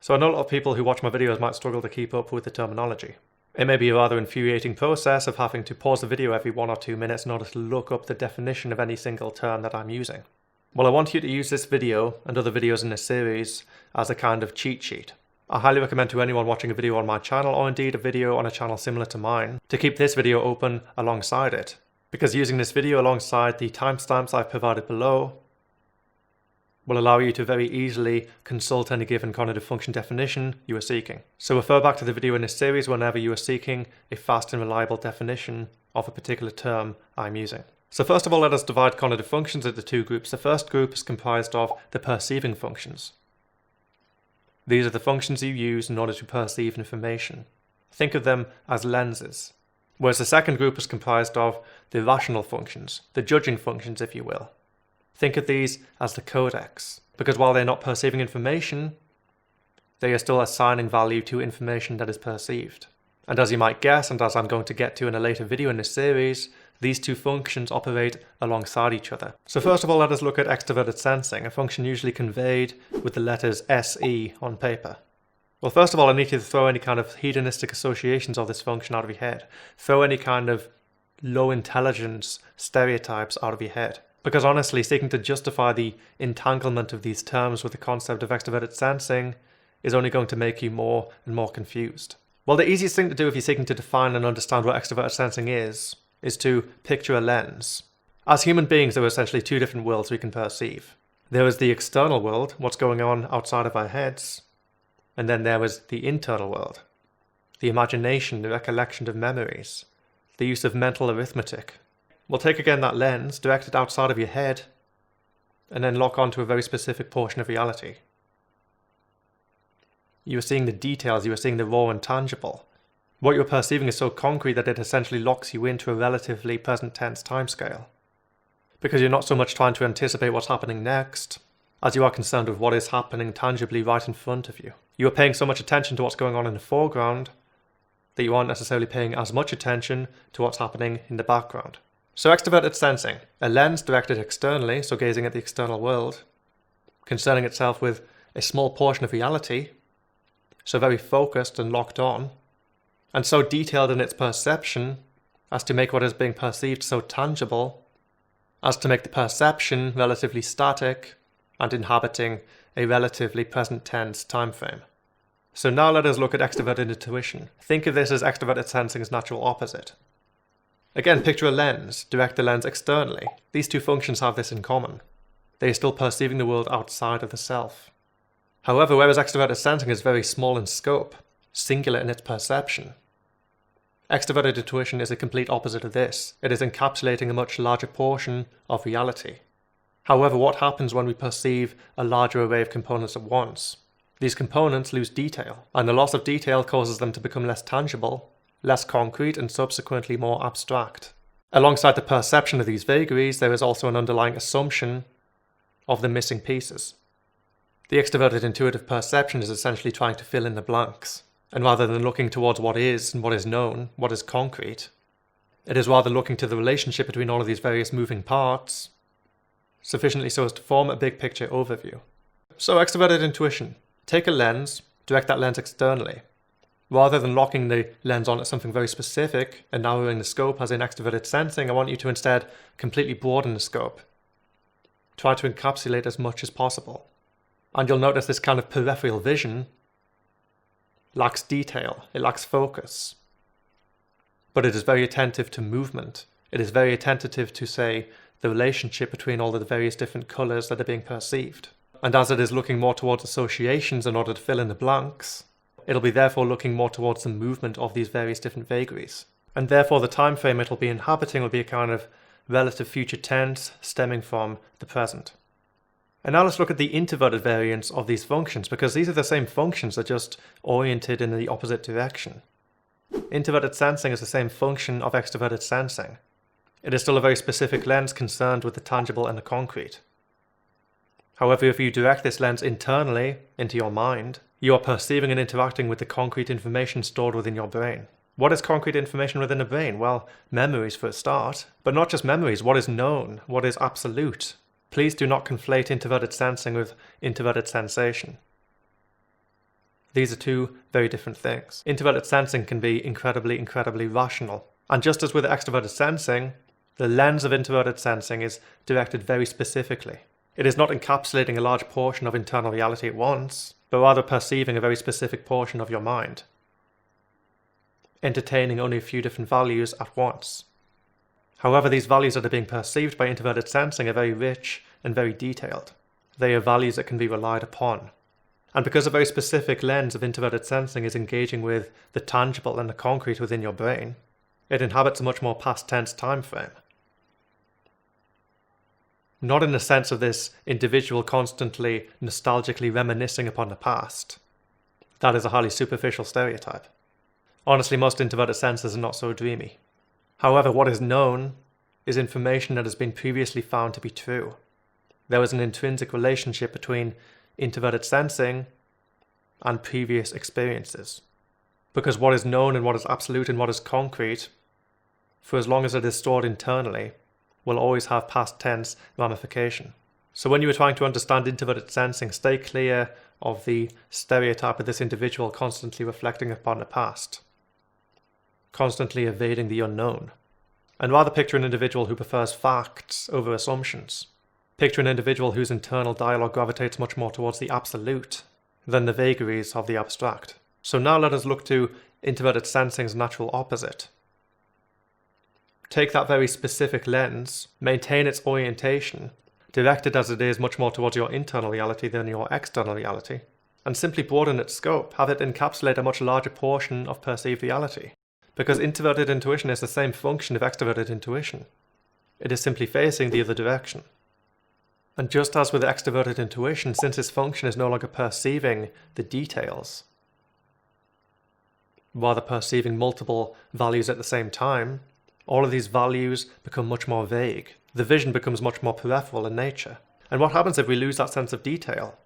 So I know a lot of people who watch my videos might struggle to keep up with the terminology. It may be a rather infuriating process of having to pause the video every 1 or 2 minutes in order to look up the definition of any single term that I'm using. Well, I want you to use this video and other videos in this series as a kind of cheat sheet. I highly recommend to anyone watching a video on my channel, or indeed a video on a channel similar to mine, to keep this video open alongside it. Because using this video alongside the timestamps I've provided below will allow you to very easily consult any given cognitive function definition you are seeking. So refer back to the video in this series whenever you are seeking a fast and reliable definition of a particular term I'm using. So first of all, let us divide cognitive functions into 2 groups. The first group is comprised of the perceiving functions. These are the functions you use in order to perceive information. Think of them as lenses. Whereas the second group is comprised of the rational functions, the judging functions if you will. Think of these as the codex, because while they're not perceiving information, they are still assigning value to information that is perceived. And as you might guess, and as I'm going to get to in a later video in this series, these 2 functions operate alongside each other. So first of all, let us look at extroverted sensing, a function usually conveyed with the letters SE on paper. Well, first of all, I need you to throw any kind of hedonistic associations of this function out of your head. Throw any kind of low intelligence stereotypes out of your head. Because honestly, seeking to justify the entanglement of these terms with the concept of extroverted sensing is only going to make you more and more confused. Well, the easiest thing to do if you're seeking to define and understand what extroverted sensing is to picture a lens. As human beings, there are essentially 2 different worlds we can perceive. There is the external world, what's going on outside of our heads, and then there is the internal world, the imagination, the recollection of memories, the use of mental arithmetic. We'll take again that lens, direct it outside of your head, and then lock onto a very specific portion of reality. You are seeing the details, you are seeing the raw and tangible. What you're perceiving is so concrete that it essentially locks you into a relatively present tense timescale. Because you're not so much trying to anticipate what's happening next, as you are concerned with what is happening tangibly right in front of you. You are paying so much attention to what's going on in the foreground that you aren't necessarily paying as much attention to what's happening in the background. So extroverted sensing, a lens directed externally, so gazing at the external world, concerning itself with a small portion of reality, so very focused and locked on, and so detailed in its perception as to make what is being perceived so tangible as to make the perception relatively static and inhabiting a relatively present tense time frame. So now let us look at extroverted intuition. Think of this as extroverted sensing's natural opposite. Again, picture a lens, direct the lens externally. These 2 functions have this in common. They are still perceiving the world outside of the self. However, whereas extroverted sensing is very small in scope, singular in its perception, extroverted intuition is a complete opposite of this. It is encapsulating a much larger portion of reality. However, what happens when we perceive a larger array of components at once? These components lose detail, and the loss of detail causes them to become less tangible, less concrete, and subsequently more abstract. Alongside the perception of these vagaries, there is also an underlying assumption of the missing pieces. The extroverted intuitive perception is essentially trying to fill in the blanks. And rather than looking towards what is and what is known, what is concrete, it is rather looking to the relationship between all of these various moving parts, sufficiently so as to form a big picture overview. So extroverted intuition. Take a lens, direct that lens externally. Rather than locking the lens on at something very specific and narrowing the scope as in extroverted sensing, I want you to instead completely broaden the scope. Try to encapsulate as much as possible. And you'll notice this kind of peripheral vision lacks detail, it lacks focus. But it is very attentive to movement. It is very attentive to, say, the relationship between all of the various different colours that are being perceived. And as it is looking more towards associations in order to fill in the blanks, it'll be therefore looking more towards the movement of these various different vagaries. And therefore the time frame it'll be inhabiting will be a kind of relative future tense stemming from the present. And now let's look at the introverted variants of these functions, because these are the same functions, they're just oriented in the opposite direction. Introverted sensing is the same function of extroverted sensing. It is still a very specific lens concerned with the tangible and the concrete. However, if you direct this lens internally into your mind, you are perceiving and interacting with the concrete information stored within your brain. What is concrete information within the brain? Well, memories for a start, but not just memories, what is known, what is absolute. Please do not conflate introverted sensing with introverted sensation. These are two very different things. Introverted sensing can be incredibly rational. And just as with extroverted sensing, the lens of introverted sensing is directed very specifically. It is not encapsulating a large portion of internal reality at once, but rather perceiving a very specific portion of your mind, entertaining only a few different values at once. However, these values that are being perceived by introverted sensing are very rich and very detailed. They are values that can be relied upon. And because a very specific lens of introverted sensing is engaging with the tangible and the concrete within your brain, it inhabits a much more past tense time frame. Not in the sense of this individual constantly nostalgically reminiscing upon the past. That is a highly superficial stereotype. Honestly, most introverted sensors are not so dreamy. However, what is known is information that has been previously found to be true. There is an intrinsic relationship between introverted sensing and previous experiences. Because what is known and what is absolute and what is concrete, for as long as it is stored internally, will always have past tense ramification. So when you are trying to understand introverted sensing, stay clear of the stereotype of this individual constantly reflecting upon the past, constantly evading the unknown, and rather picture an individual who prefers facts over assumptions. Picture an individual whose internal dialogue gravitates much more towards the absolute than the vagaries of the abstract. So now let us look to introverted sensing's natural opposite. Take that very specific lens, maintain its orientation, directed as it is much more towards your internal reality than your external reality, and simply broaden its scope, have it encapsulate a much larger portion of perceived reality. Because introverted intuition is the same function of extroverted intuition. It is simply facing the other direction. And just as with extroverted intuition, since its function is no longer perceiving the details, rather perceiving multiple values at the same time, all of these values become much more vague. The vision becomes much more peripheral in nature. And what happens if we lose that sense of detail?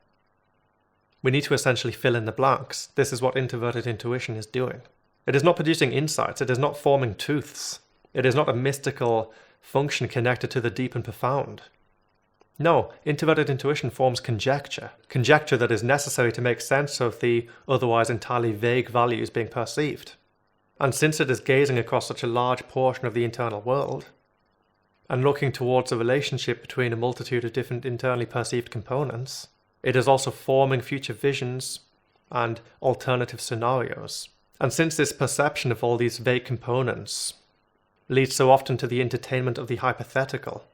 We need to essentially fill in the blanks. This is what introverted intuition is doing. It is not producing insights. It is not forming truths. It is not a mystical function connected to the deep and profound. No, introverted intuition forms conjecture. Conjecture that is necessary to make sense of the otherwise entirely vague values being perceived. And since it is gazing across such a large portion of the internal world, and looking towards a relationship between a multitude of different internally perceived components, it is also forming future visions and alternative scenarios. And since this perception of all these vague components leads so often to the entertainment of the hypothetical,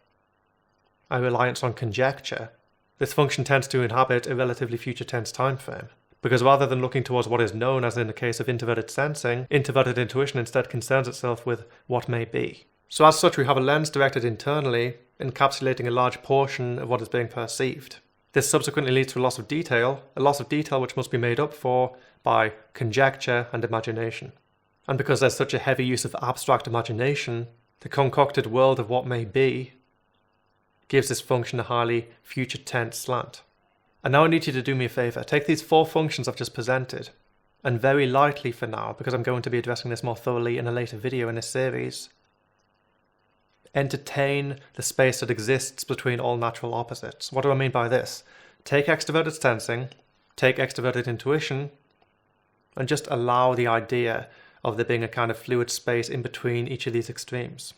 a reliance on conjecture, this function tends to inhabit a relatively future tense time frame. Because rather than looking towards what is known, as in the case of introverted sensing, introverted intuition instead concerns itself with what may be. So as such, we have a lens directed internally, encapsulating a large portion of what is being perceived. This subsequently leads to a loss of detail which must be made up for by conjecture and imagination. And because there's such a heavy use of abstract imagination, the concocted world of what may be gives this function a highly future tense slant. And now I need you to do me a favour. Take these 4 functions I've just presented, and very lightly for now, because I'm going to be addressing this more thoroughly in a later video in this series, entertain the space that exists between all natural opposites. What do I mean by this? Take extroverted sensing, take extroverted intuition, and just allow the idea of there being a kind of fluid space in between each of these extremes.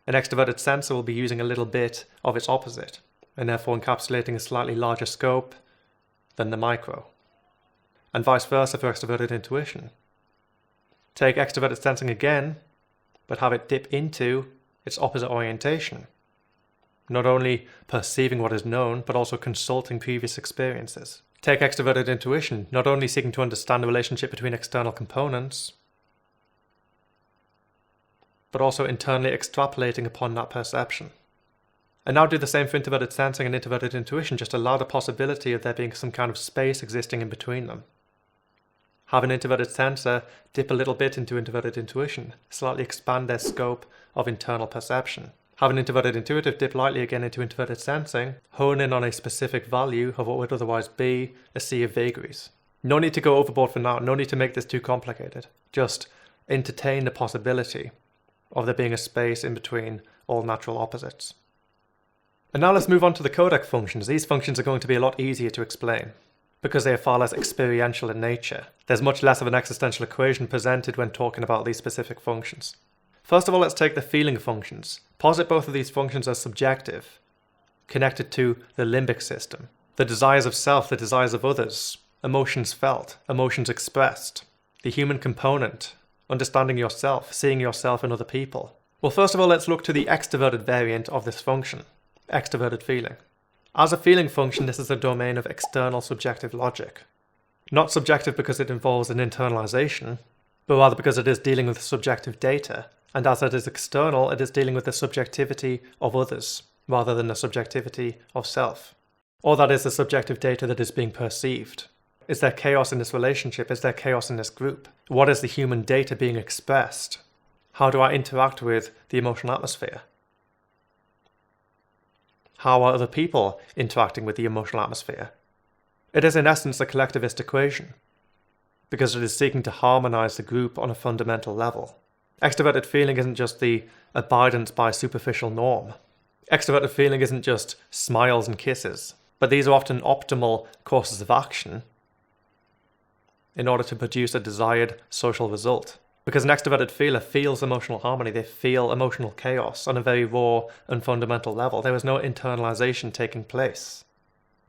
An extroverted sensor will be using a little bit of its opposite, and therefore encapsulating a slightly larger scope than the micro. And vice versa for extroverted intuition. Take extroverted sensing again, but have it dip into its opposite orientation. Not only perceiving what is known, but also consulting previous experiences. Take extroverted intuition, not only seeking to understand the relationship between external components, but also internally extrapolating upon that perception. And now do the same for introverted sensing and introverted intuition, just allow the possibility of there being some kind of space existing in between them. Have an introverted sensor dip a little bit into introverted intuition, slightly expand their scope of internal perception. Have an introverted intuitive dip lightly again into introverted sensing, hone in on a specific value of what would otherwise be a sea of vagaries. No need to go overboard for now, no need to make this too complicated. Just entertain the possibility of there being a space in between all natural opposites. And now let's move on to the codec functions. These functions are going to be a lot easier to explain, because they are far less experiential in nature. There's much less of an existential equation presented when talking about these specific functions. First of all, let's take the feeling functions. Posit both of these functions as subjective, connected to the limbic system. The desires of self, the desires of others, emotions felt, emotions expressed, the human component, understanding yourself, seeing yourself in other people. Well, first of all, let's look to the extroverted variant of this function, extroverted feeling. As a feeling function, this is a domain of external subjective logic. Not subjective because it involves an internalization, but rather because it is dealing with subjective data, and as it is external, it is dealing with the subjectivity of others, rather than the subjectivity of self. Or that is the subjective data that is being perceived. Is there chaos in this relationship? Is there chaos in this group? What is the human data being expressed? How do I interact with the emotional atmosphere? How are other people interacting with the emotional atmosphere? It is in essence a collectivist equation, because it is seeking to harmonize the group on a fundamental level. Extroverted feeling isn't just the abidance by superficial norm. Extroverted feeling isn't just smiles and kisses, but these are often optimal courses of action in order to produce a desired social result. Because an extroverted feeler feels emotional harmony, they feel emotional chaos on a very raw and fundamental level. There is no internalization taking place.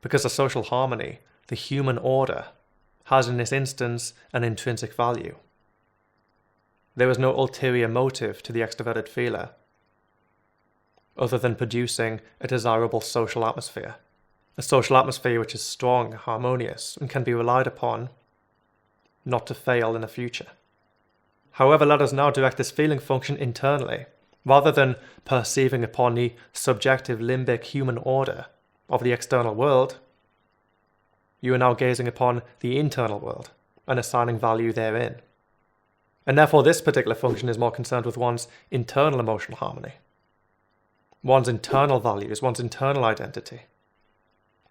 Because the social harmony, the human order, has in this instance an intrinsic value. There is no ulterior motive to the extroverted feeler, other than producing a desirable social atmosphere. A social atmosphere which is strong, harmonious, and can be relied upon not to fail in the future. However, let us now direct this feeling function internally, rather than perceiving upon the subjective limbic human order of the external world. You are now gazing upon the internal world and assigning value therein. And therefore this particular function is more concerned with one's internal emotional harmony, one's internal values, one's internal identity.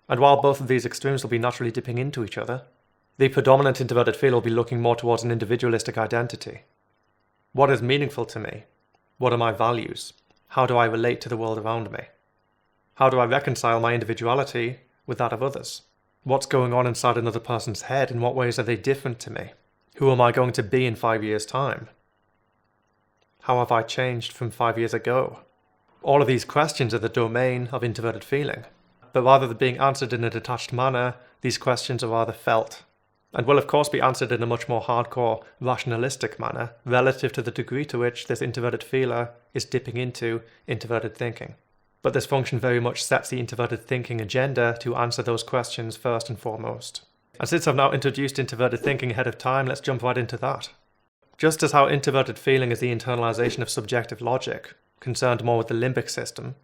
And while both of these extremes will be naturally dipping into each other, the predominant introverted feeler will be looking more towards an individualistic identity. What is meaningful to me? What are my values? How do I relate to the world around me? How do I reconcile my individuality with that of others? What's going on inside another person's head? In what ways are they different to me? Who am I going to be in 5 years' time? How have I changed from 5 years ago? All of these questions are the domain of introverted feeling. But rather than being answered in a detached manner, these questions are rather felt, and will of course be answered in a much more hardcore, rationalistic manner, relative to the degree to which this introverted feeler is dipping into introverted thinking. But this function very much sets the introverted thinking agenda to answer those questions first and foremost. And since I've now introduced introverted thinking ahead of time, let's jump right into that. Just as how introverted feeling is the internalization of subjective logic, concerned more with the limbic system,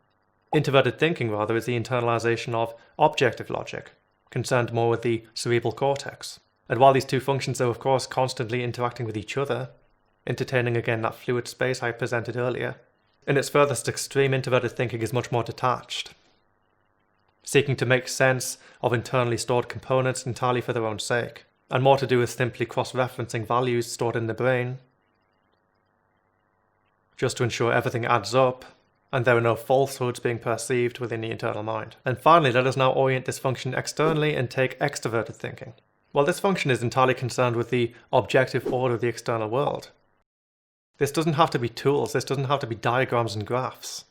introverted thinking, rather, is the internalization of objective logic, concerned more with the cerebral cortex. And while these two functions are, of course, constantly interacting with each other, entertaining again that fluid space I presented earlier, in its furthest extreme, introverted thinking is much more detached, seeking to make sense of internally stored components entirely for their own sake, and more to do with simply cross-referencing values stored in the brain, just to ensure everything adds up, and there are no falsehoods being perceived within the internal mind. And finally, let us now orient this function externally and take extroverted thinking. Well, this function is entirely concerned with the objective order of the external world. This doesn't have to be tools, this doesn't have to be diagrams and graphs.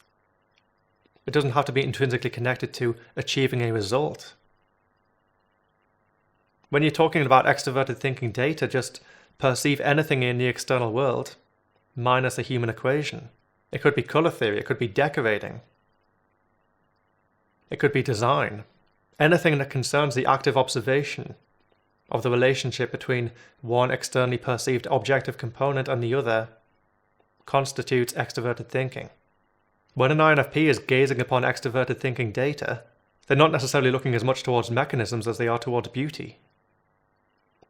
It doesn't have to be intrinsically connected to achieving a result. When you're talking about extroverted thinking data, just perceive anything in the external world minus a human equation. It could be color theory, it could be decorating, it could be design. Anything that concerns the active observation of the relationship between one externally perceived objective component and the other constitutes extroverted thinking. When an INFP is gazing upon extroverted thinking data, they're not necessarily looking as much towards mechanisms as they are towards beauty.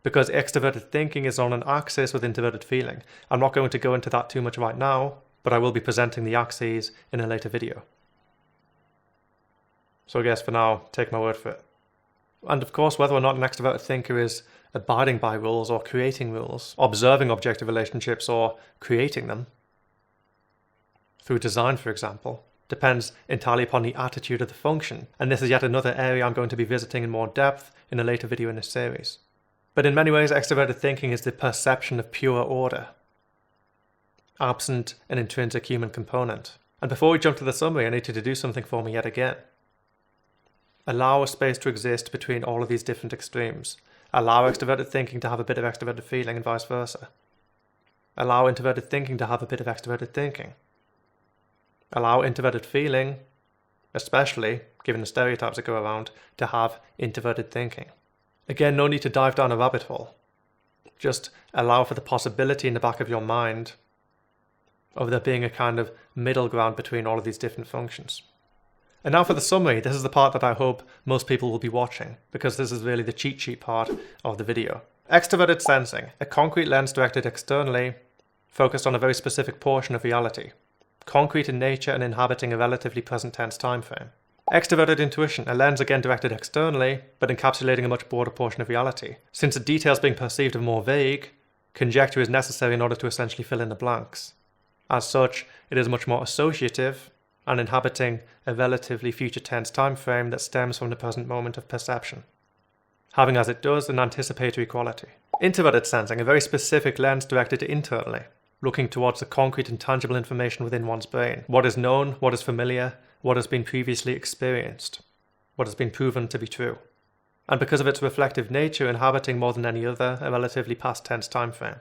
Because extroverted thinking is on an axis with introverted feeling. I'm not going to go into that too much right now, but I will be presenting the axes in a later video. So I guess for now, take my word for it. And of course, whether or not an extroverted thinker is abiding by rules or creating rules, observing objective relationships or creating them, through design for example, depends entirely upon the attitude of the function, and this is yet another area I'm going to be visiting in more depth in a later video in this series. But in many ways, extroverted thinking is the perception of pure order, absent an intrinsic human component. And before we jump to the summary, I need you to do something for me yet again. Allow a space to exist between all of these different extremes. Allow extroverted thinking to have a bit of extroverted feeling and vice versa. Allow introverted thinking to have a bit of extroverted thinking. Allow introverted feeling, especially given the stereotypes that go around, to have introverted thinking. Again, no need to dive down a rabbit hole. Just allow for the possibility in the back of your mind of there being a kind of middle ground between all of these different functions. And now for the summary. This is the part that I hope most people will be watching, because this is really the cheat sheet part of the video. Extroverted sensing, a concrete lens directed externally, focused on a very specific portion of reality, concrete in nature and inhabiting a relatively present tense time frame. Extroverted intuition, a lens again directed externally, but encapsulating a much broader portion of reality. Since the details being perceived are more vague, conjecture is necessary in order to essentially fill in the blanks. As such, it is much more associative and inhabiting a relatively future tense time frame that stems from the present moment of perception, having as it does an anticipatory quality. Introverted sensing, a very specific lens directed internally, looking towards the concrete and tangible information within one's brain. What is known, what is familiar, what has been previously experienced, what has been proven to be true. And because of its reflective nature, inhabiting more than any other a relatively past tense time frame.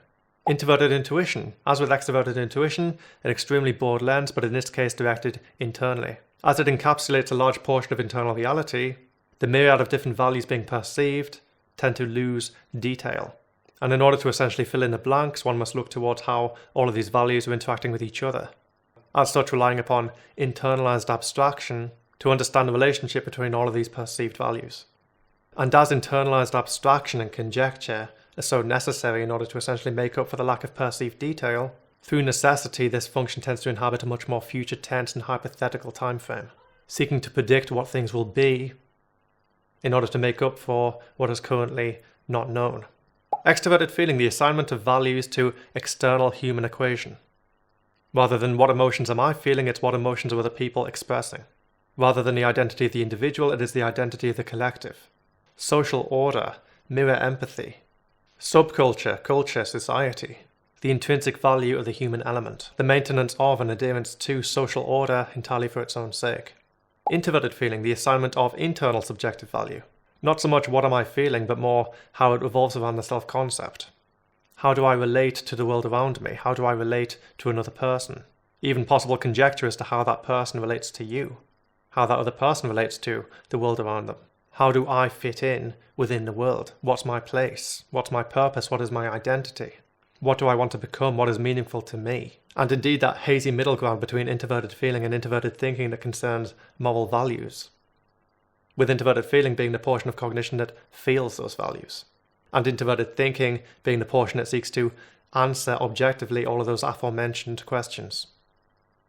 Introverted intuition, as with extroverted intuition, an extremely broad lens, but in this case directed internally. As it encapsulates a large portion of internal reality, the myriad of different values being perceived tend to lose detail. And in order to essentially fill in the blanks, one must look towards how all of these values are interacting with each other. As such, relying upon internalized abstraction to understand the relationship between all of these perceived values. And as internalized abstraction and conjecture are so necessary in order to essentially make up for the lack of perceived detail, through necessity this function tends to inhabit a much more future tense and hypothetical time frame, seeking to predict what things will be in order to make up for what is currently not known. Extroverted feeling, the assignment of values to external human equation. Rather than what emotions am I feeling, it's what emotions are other people expressing. Rather than the identity of the individual, it is the identity of the collective. Social order, mirror empathy. Subculture, culture, society. The intrinsic value of the human element. The maintenance of and adherence to social order entirely for its own sake. Introverted feeling, the assignment of internal subjective value. Not so much what am I feeling, but more how it revolves around the self-concept. How do I relate to the world around me? How do I relate to another person? Even possible conjecture as to how that person relates to you. How that other person relates to the world around them. How do I fit in within the world? What's my place? What's my purpose? What is my identity? What do I want to become? What is meaningful to me? And indeed that hazy middle ground between introverted feeling and introverted thinking that concerns moral values. With introverted feeling being the portion of cognition that feels those values. And introverted thinking being the portion that seeks to answer objectively all of those aforementioned questions.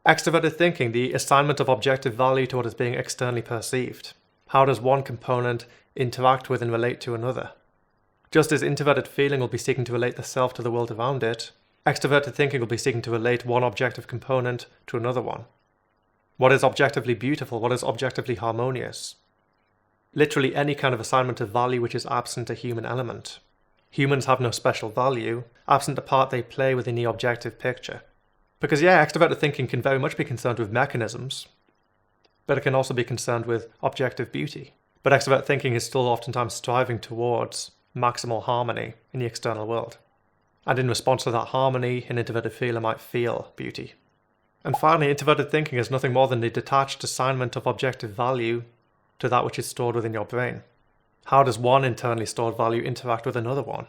Extroverted thinking, the assignment of objective value to what is being externally perceived. How does one component interact with and relate to another? Just as introverted feeling will be seeking to relate the self to the world around it, extroverted thinking will be seeking to relate one objective component to another one. What is objectively beautiful? What is objectively harmonious? Literally any kind of assignment of value which is absent a human element. Humans have no special value, absent the part they play within the objective picture. Because extroverted thinking can very much be concerned with mechanisms, but it can also be concerned with objective beauty. But extrovert thinking is still oftentimes striving towards maximal harmony in the external world. And in response to that harmony, an introverted feeler might feel beauty. And finally, introverted thinking is nothing more than the detached assignment of objective value to that which is stored within your brain. How does one internally stored value interact with another one?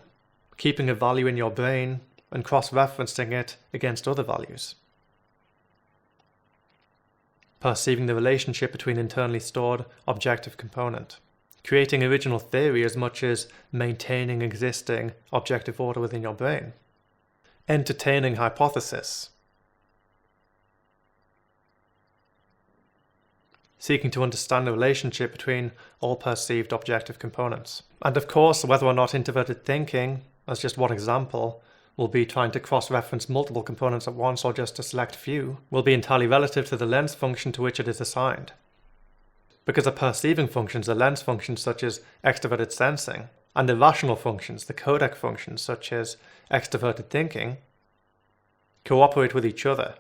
Keeping a value in your brain and cross-referencing it against other values. Perceiving the relationship between internally stored objective component. Creating original theory as much as maintaining existing objective order within your brain. Entertaining hypothesis. Seeking to understand the relationship between all perceived objective components. And of course, whether or not introverted thinking, as just one example, will be trying to cross-reference multiple components at once or just a select few, will be entirely relative to the lens function to which it is assigned. Because the perceiving functions, the lens functions such as extroverted sensing, and the rational functions, the codec functions such as extroverted thinking, cooperate with each other.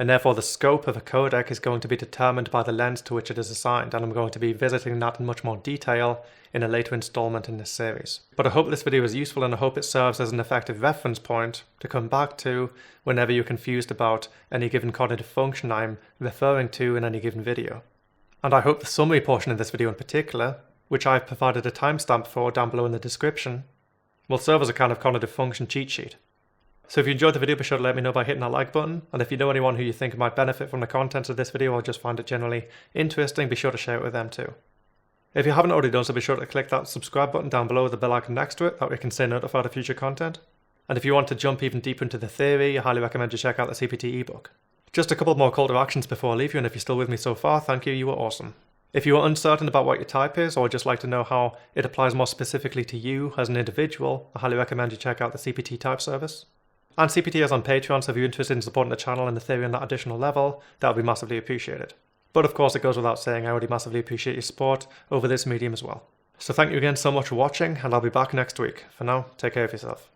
And therefore the scope of a codec is going to be determined by the lens to which it is assigned, and I'm going to be visiting that in much more detail in a later installment in this series. But I hope this video is useful, and I hope it serves as an effective reference point to come back to whenever you're confused about any given cognitive function I'm referring to in any given video. And I hope the summary portion of this video in particular, which I've provided a timestamp for down below in the description, will serve as a kind of cognitive function cheat sheet. So if you enjoyed the video, be sure to let me know by hitting that like button, and if you know anyone who you think might benefit from the content of this video or just find it generally interesting, be sure to share it with them too. If you haven't already done so, be sure to click that subscribe button down below with the bell icon next to it, that way you can stay notified of future content. And if you want to jump even deeper into the theory, I highly recommend you check out the CPT ebook. Just a couple more call to actions before I leave you, and if you're still with me so far, thank you, you were awesome. If you are uncertain about what your type is, or just like to know how it applies more specifically to you as an individual, I highly recommend you check out the CPT type service. And CPT is on Patreon, so if you're interested in supporting the channel and the theory on that additional level, that would be massively appreciated. But of course, it goes without saying, I already massively appreciate your support over this medium as well. So thank you again so much for watching, and I'll be back next week. For now, take care of yourself.